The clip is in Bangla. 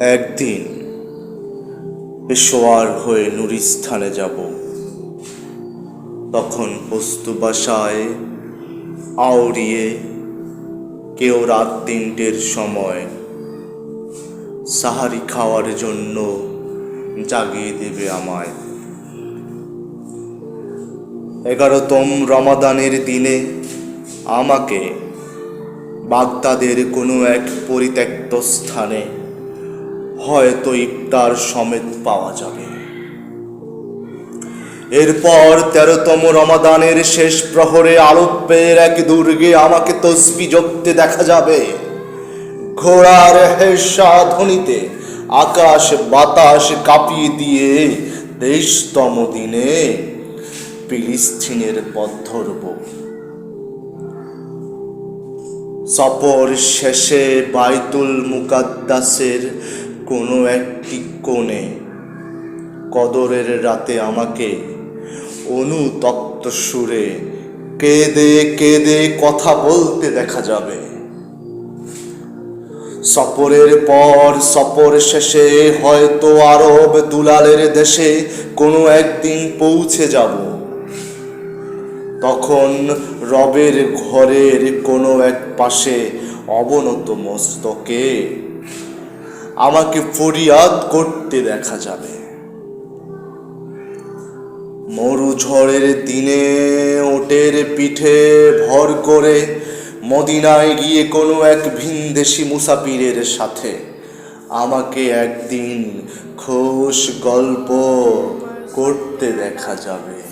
একদিন পেশোয়ার হয়ে নুরিস্থানে যাব। তখন বস্তু বাসায় আওড়িয়ে কেউ রাত ৩টের সময় সাহারি খাওয়ার জন্য জাগিয়ে দেবে আমায়। 11তম রমাদানের দিনে আমাকে বাগদাদের কোনো এক পরিত্যক্ত স্থানে হয়তো ইফতার সমেত পাওয়া যাবে। এরপর 13তম রমাদানের শেষ প্রহরে আরবের এক দুর্গে আমাকে তসবিহ জপতে দেখা যাবে। ঘোড়ার হেসা ধ্বনিতে আকাশ বাতাস কাঁপিয়ে দিয়ে 23তম দিনে ফিলিস্তিনের পথ ধরব। সফর শেষে বাইতুল মুকাদ্দাসের কোনো একটি কোণে কদরের রাতে আমাকে অনুতপ্ত সুরে কেঁদে কেঁদে কথা বলতে দেখা যাবে। সফরের পর সফর শেষে হয়তো আরব দুলালের দেশে কোনো একদিন পৌঁছে যাব। তখন রবের ঘরের কোনো এক পাশে অবনত মস্তকে আমাকে ফরিয়াদ করতে দেখা যাবে। মরু ঝড়ের দিনে ওটের পিঠে ভর করে মদিনায় গিয়ে কোনো এক ভিনদেশি মুসাফিরের সাথে আমাকে একদিন খোশ গল্প করতে দেখা যাবে।